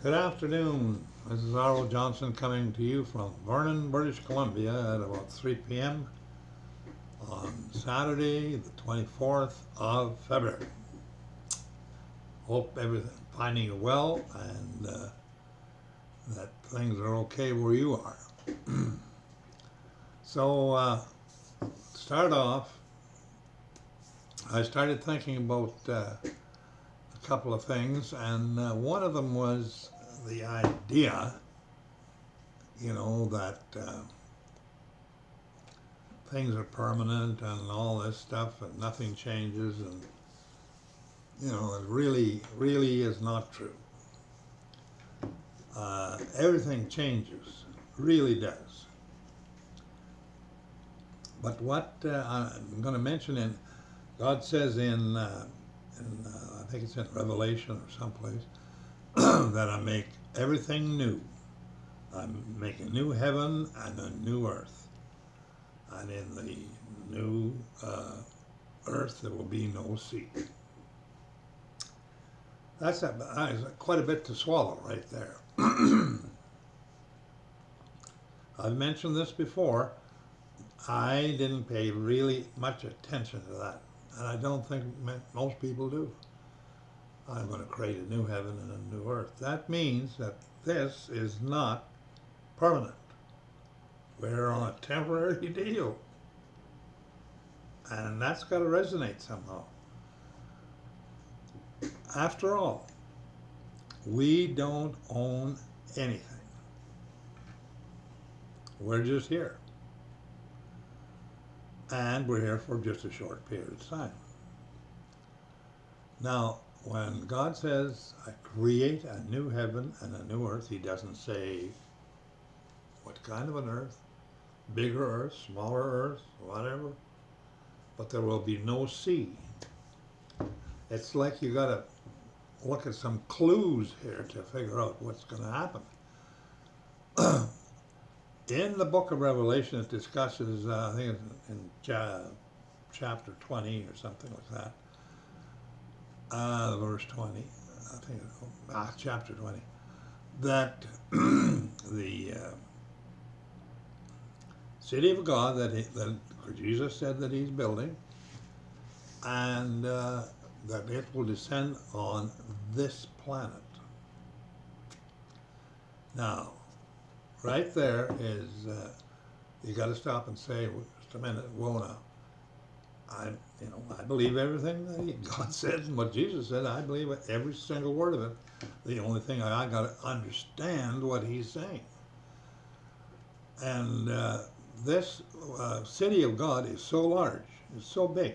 Good afternoon. This is Arlo Johnson coming to you from Vernon, British Columbia at about 3 p.m. on Saturday, the 24th of February. Hope everything finding you well and that things are okay where you are. So, start off, I started thinking about a couple of things, and one of them was the idea, that things are permanent and all this stuff, and nothing changes, and it really is not true. Everything changes, really does. But what I'm going to mention God says in I think it's in Revelation or someplace, that I make everything new. I make a new heaven and a new earth. And in the new earth there will be no sea. That's quite a bit to swallow right there. I've mentioned this before. I didn't pay really much attention to that. And I don't think most people do. I'm going to create a new heaven and a new earth. That means that this is not permanent. We're on a temporary deal. And that's got to resonate somehow. After all, we don't own anything. We're just here. And we're here for just a short period of time. Now, when God says, I create a new heaven and a new earth, he doesn't say what kind of an earth, bigger earth, smaller earth, whatever, but there will be no sea. It's like you got to look at some clues here to figure out what's going to happen. In the book of Revelation, it discusses, I think it's in chapter 20 or something like that, verse 20, I think, chapter 20, that the city of God that Jesus said that he's building, and that it will descend on this planet. Now, right there is, you got to stop and say, just a minute, whoa now. I believe everything that God said and what Jesus said. I believe every single word of it. The only thing I got to understand what he's saying. And this city of God is so large, it's so big,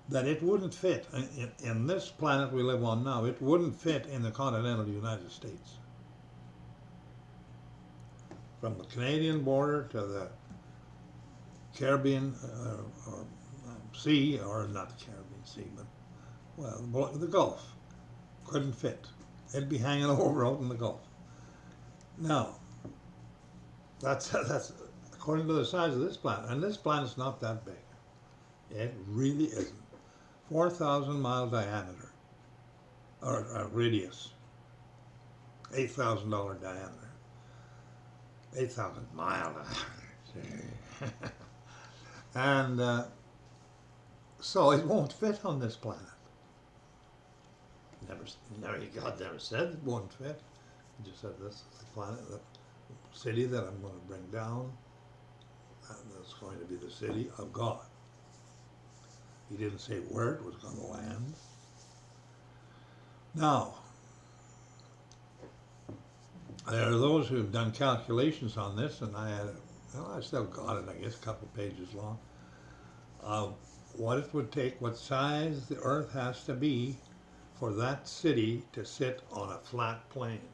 that it wouldn't fit in this planet we live on now. It wouldn't fit in the continental United States. From the Canadian border to the Caribbean or Sea, or not the Caribbean Sea, but the Gulf couldn't fit. It'd be hanging over out in the Gulf. Now, that's according to the size of this planet, and this planet's not that big. It really isn't. 4,000 mile diameter, or radius, $8,000 diameter. 8,000 mile diameter. And so it won't fit on this planet. God never said it won't fit. He just said this is the planet, the city that I'm going to bring down. And that's going to be the city of God. He didn't say where it was going to land. Now, there are those who have done calculations on this, and I still got it, I guess, a couple pages long, what it would take, what size the earth has to be for that city to sit on a flat plane.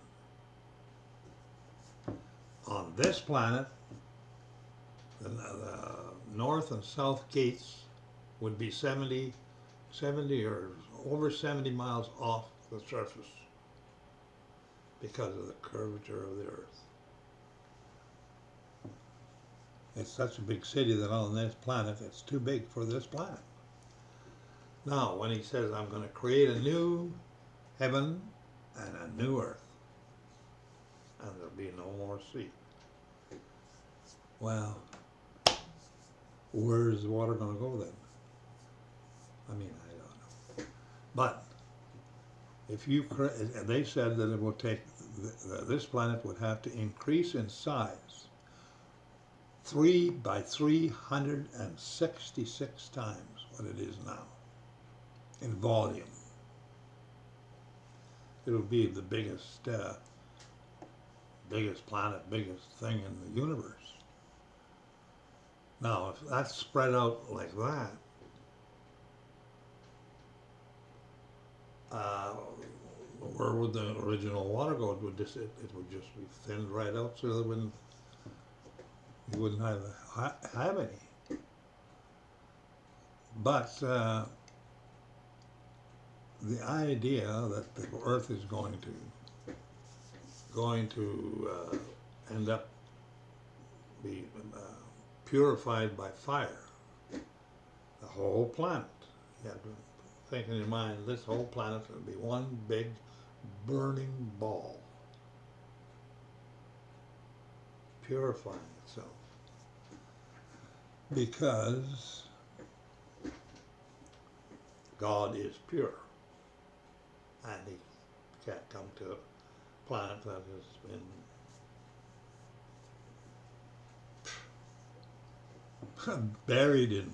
On this planet, the north and south gates would be 70 or over 70 miles off the surface because of the curvature of the earth. It's such a big city that on this planet, it's too big for this planet. Now, when he says, I'm going to create a new heaven and a new earth, and there'll be no more sea. Well, where's the water going to go then? I mean, I don't know. But if you, they said that it will take, this planet would have to increase in size 3 by 366 times what it is now in volume. It'll be the biggest planet, biggest thing in the universe. Now, if that's spread out like that, where would the original water go? It would just be thinned right out, so that you wouldn't have any. But the idea that the Earth is going to end up be purified by fire, the whole planet. You have to think in your mind, this whole planet will be one big burning ball, purifying itself, because God is pure, and he can't come to a planet that has been buried in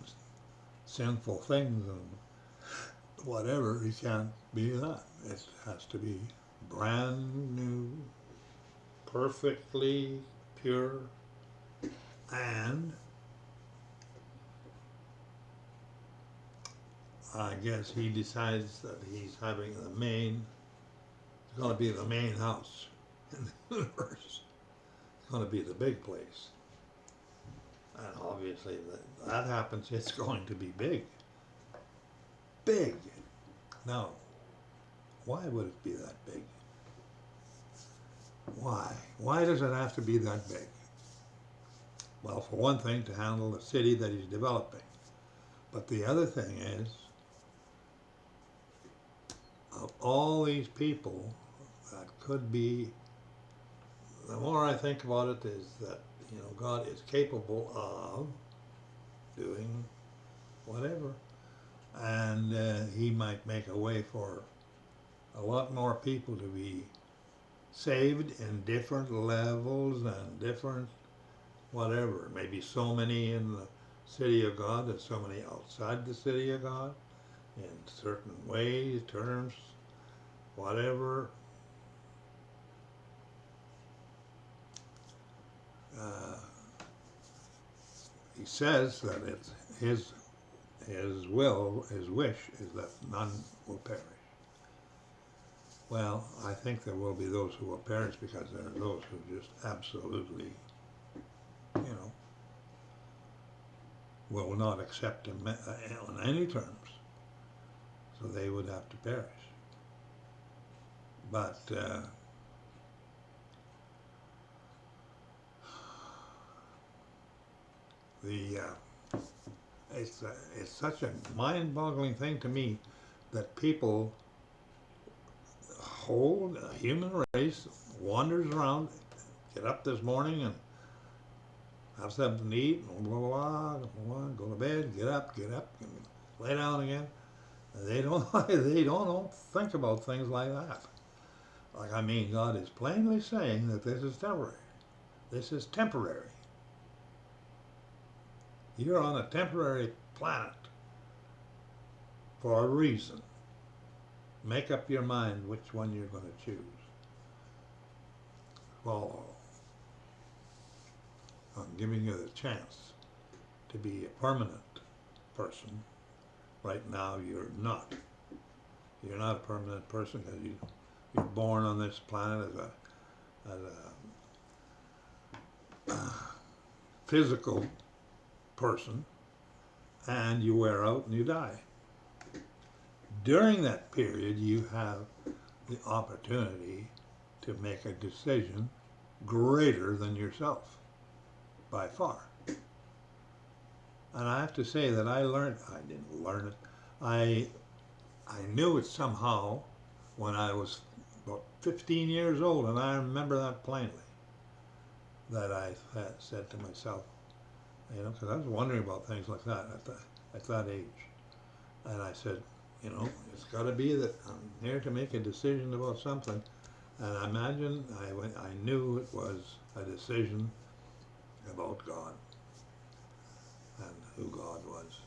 sinful things and whatever. He can't be that. It has to be brand new, perfectly pure, and I guess he decides that he's having it's going to be the main house in the universe. It's going to be the big place. And obviously, if that happens, it's going to be big. Big. Now, why would it be that big? Why? Why does it have to be that big? Well, for one thing, to handle the city that he's developing. But the other thing is, of all these people that could be, the more I think about it, is that, God is capable of doing whatever. And he might make a way for a lot more people to be saved in different levels and different whatever. Maybe so many in the city of God and so many outside the city of God in certain ways, terms, whatever. He says that it's his will, his wish is that none will perish. Well, I think there will be those who will perish, because there are those who just absolutely, will not accept him on any terms. So they would have to perish. But it's such a mind-boggling thing to me that people, whole human race wanders around, get up this morning and have something to eat, and blah, blah, blah, blah, go to bed, get up, and lay down again. They don't think about things like that. God is plainly saying that this is temporary. This is temporary. You're on a temporary planet for a reason. Make up your mind which one you're going to choose. Follow. I'm giving you the chance to be a permanent person. Right now, you're not. You're not a permanent person, because you're born on this planet as a physical person, and you wear out and you die. During that period, you have the opportunity to make a decision greater than yourself, by far. And I have to say that I didn't learn it, I knew it somehow when I was about 15 years old, and I remember that plainly. That I had said to myself, you know, because I was wondering about things like that at that age. And I said, you know, it's got to be that I'm here to make a decision about something. And I imagine I knew it was a decision about God and who God was.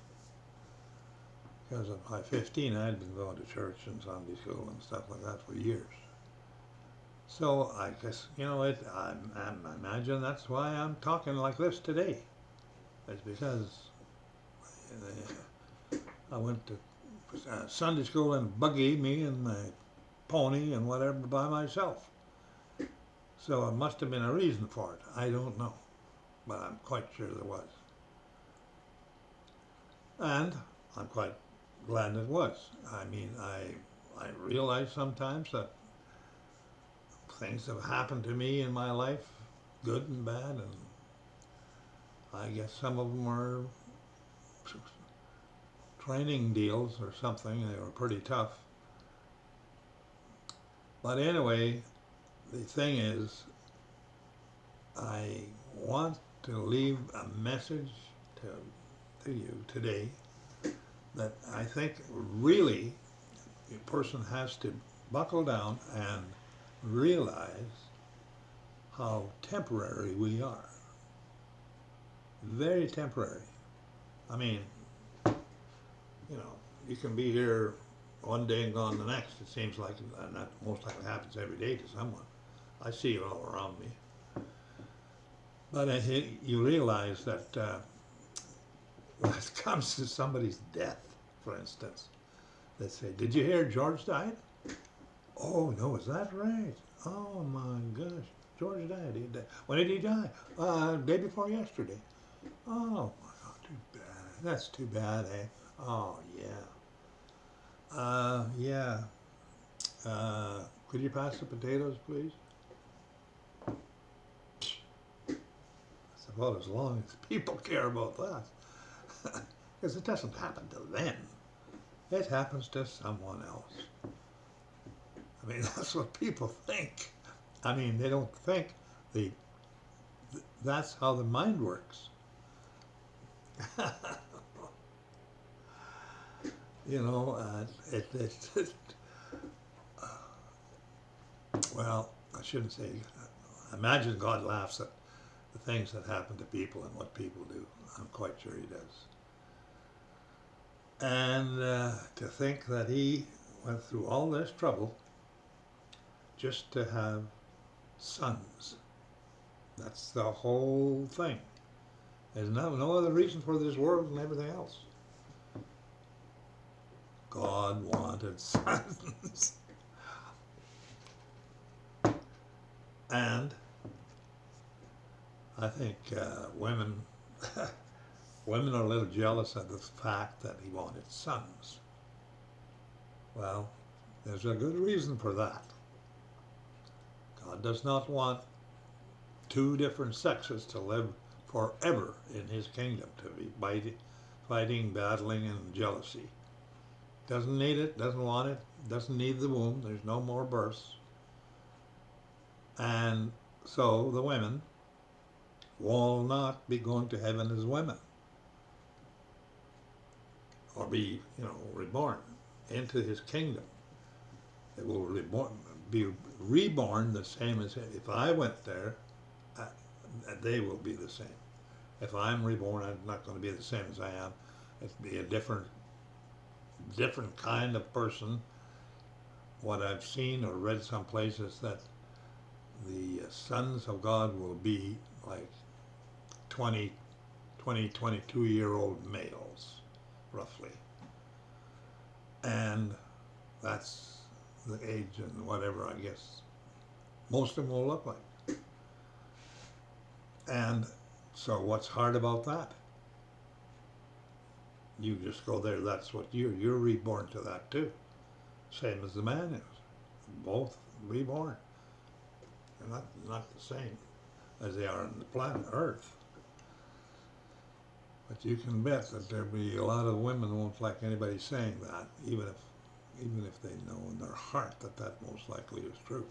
Because at my 15, I had been going to church and Sunday school and stuff like that for years. So I guess, you know, I imagine that's why I'm talking like this today. It's because I went to Sunday school in a buggy, me and my pony and whatever, by myself. So it must have been a reason for it. I don't know, but I'm quite sure there was. And I'm quite glad it was. I mean, I realize sometimes that things have happened to me in my life, good and bad, and I guess some of them were training deals or something. They were pretty tough. But anyway, the thing is, I want to leave a message to you today that I think really a person has to buckle down and realize how temporary we are. Very temporary. I mean, you know, you can be here one day and gone the next. It seems like, and that most likely happens every day to someone. I see it all around me. But you realize that when it comes to somebody's death, for instance, they say, "Did you hear George died?" "Oh, no, is that right? Oh, my gosh, George died. He died. When did he die?" Day before yesterday." "Oh, my God, too bad. That's too bad, eh?" "Oh, yeah. Yeah. Could you pass the potatoes, please?" Well, as long as people care about that. Because it doesn't happen to them. It happens to someone else. I mean, that's what people think. I mean, they don't think that's how the mind works. You know, well, I shouldn't say, I imagine God laughs at the things that happen to people and what people do. I'm quite sure he does. And to think that he went through all this trouble just to have sons. That's the whole thing. There's no other reason for this world and everything else. God wanted sons. And I think women women are a little jealous of the fact that he wanted sons. Well, there's a good reason for that. God does not want two different sexes to live forever in his kingdom, to be fighting, battling, and jealousy. Doesn't need it, doesn't want it, doesn't need the womb. There's no more births. And so the women will not be going to heaven as women, or be, you know, reborn into his kingdom. They will be reborn the same as if I went there. They will be the same. If I'm reborn, I'm not going to be the same as I am. It'll be a different kind of person. What I've seen or read some places that the sons of God will be like 22-year-old males, roughly. And that's the age and whatever, I guess, most of them will look like. And so what's hard about that? You just go there, that's what you're reborn to that too. Same as the man is. Both reborn. They're not the same as they are on the planet Earth. But you can bet that there'll be a lot of women who won't like anybody saying that, even if even if they know in their heart that that most likely is true.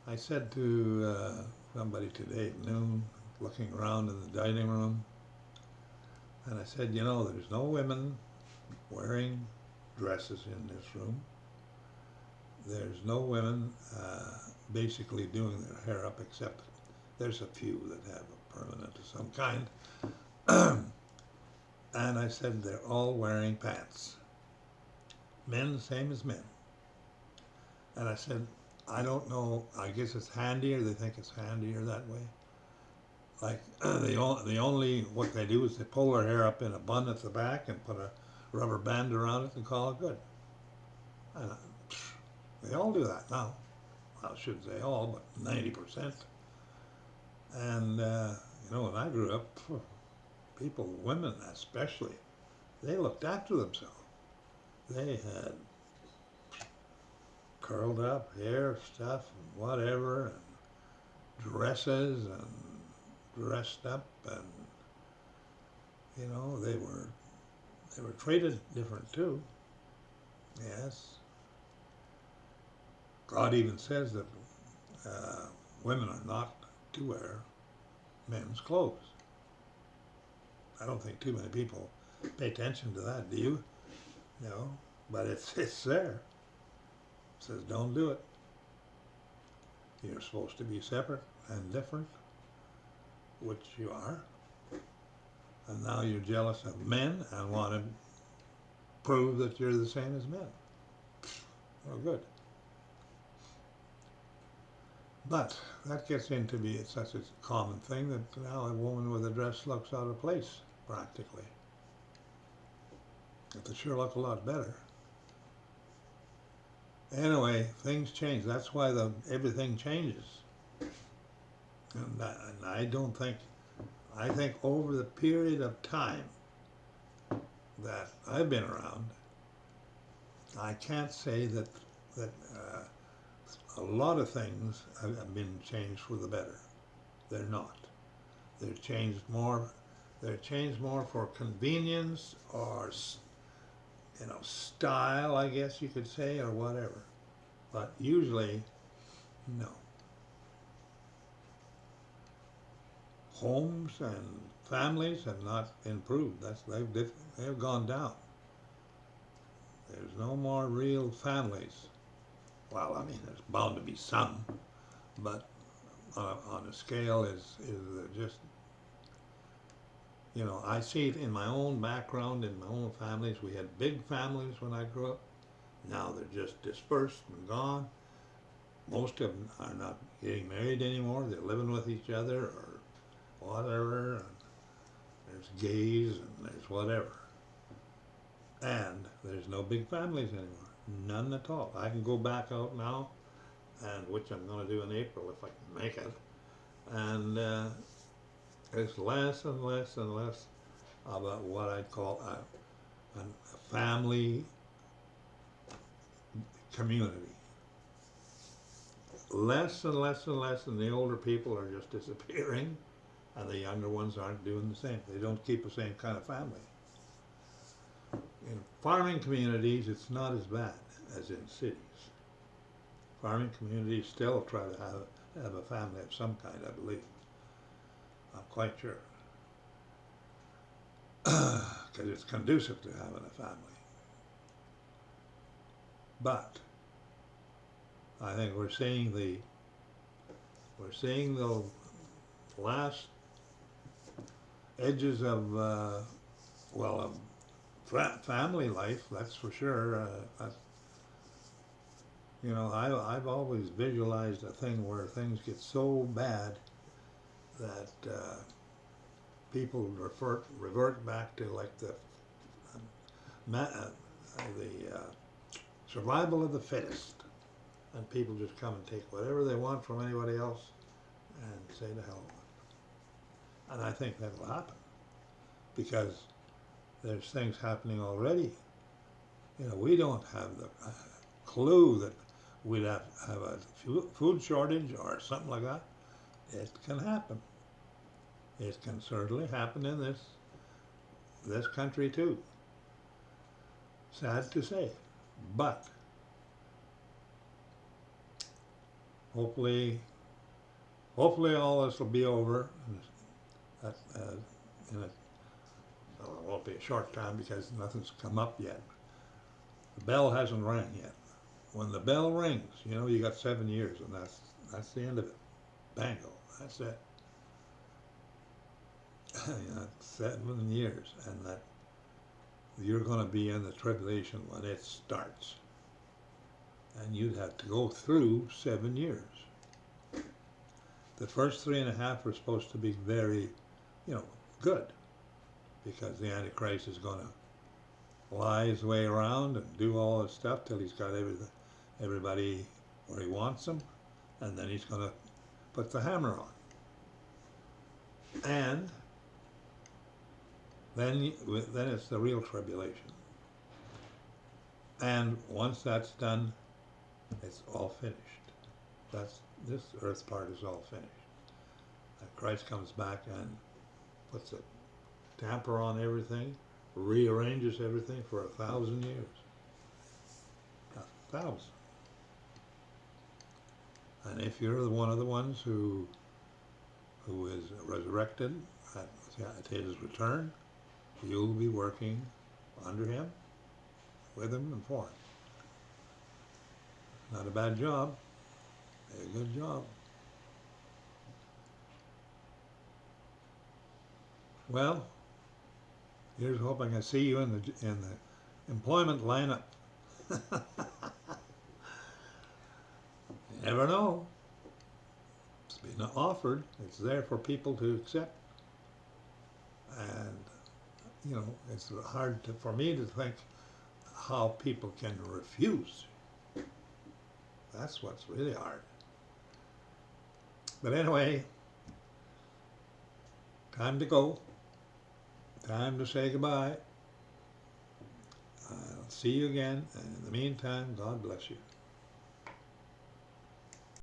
I said to somebody today at noon, looking around in the dining room, and I said, you know, there's no women wearing dresses in this room. There's no women basically doing their hair up, except there's a few that have a permanent of some kind. And I said they're all wearing pants. Men the same as men. And I said, I don't know, I guess it's handier, they think it's handier that way. Like, the only, what they do is they pull their hair up in a bun at the back and put a rubber band around it and call it good. And they all do that now. Well, I shouldn't say all, but 90%. And, you know, when I grew up, people, women especially, they looked after themselves. They had curled up hair stuff and whatever, and dresses and dressed up, and you know, they were treated different too. Yes. God even says that women are not to wear men's clothes. I don't think too many people pay attention to that, do you? No, but it's there. It says don't do it. You're supposed to be separate and different, which you are. And now you're jealous of men and want to prove that you're the same as men. Well, good. But that gets into being such a common thing that now a woman with a dress looks out of place, practically. But they sure look a lot better. Anyway, things change. That's why everything changes. And I don't think, I think over the period of time that I've been around, I can't say that a lot of things have been changed for the better. They're not. They're changed more. They're changed more for convenience or, you know, style, I guess you could say, or whatever. But usually, no. Homes and families have not improved. They've gone down. There's no more real families. Well, I mean, there's bound to be some, but on a scale is just, you know, I see it in my own background, in my own families. We had big families when I grew up. Now they're just dispersed and gone. Most of them are not getting married anymore. They're living with each other or whatever. And there's gays and there's whatever. And there's no big families anymore. None at all. I can go back out now, and which I'm going to do in April if I can make it. And it's less and less and less about what I'd call a family community. Less and less and less, and the older people are just disappearing, and the younger ones aren't doing the same. They don't keep the same kind of family. In farming communities, it's not as bad as in cities. Farming communities still try to have a family of some kind, I believe. I'm quite sure. Because it's conducive to having a family. But I think we're seeing the last edges of family life, that's for sure. You know, I've always visualized a thing where things get so bad that people revert back to like the survival of the fittest, and people just come and take whatever they want from anybody else and say to hell with it. And I think that will happen because there's things happening already. You know, we don't have the clue that we'd have a food shortage or something like that. It can happen. It can certainly happen in this country too. Sad to say, but hopefully, hopefully all this will be over in a, well, it won't be a short time because nothing's come up yet. The bell hasn't rang yet. When the bell rings, you know, you got 7 years, and that's the end of it. Bango, that's it. You know, 7 years, and that you're going to be in the tribulation when it starts. And you'd have to go through 7 years. The first 3.5 are supposed to be very, you know, good, because the Antichrist is going to lie his way around and do all this stuff till he's got everybody where he wants them, and then he's going to put the hammer on. And then it's the real tribulation. And once that's done, it's all finished. This earth part is all finished. And Christ comes back and puts a tamper on everything, rearranges everything for 1,000 years. 1,000. And if you're one of the ones who is resurrected at his return, you'll be working under him, with him, and for him. Not a bad job. A good job. Well, here's hoping I see you in the employment lineup. You never know. It's been offered. It's there for people to accept. And, you know, it's hard for me to think how people can refuse. That's what's really hard. But anyway, time to go. Time to say goodbye. I'll see you again. And in the meantime, God bless you.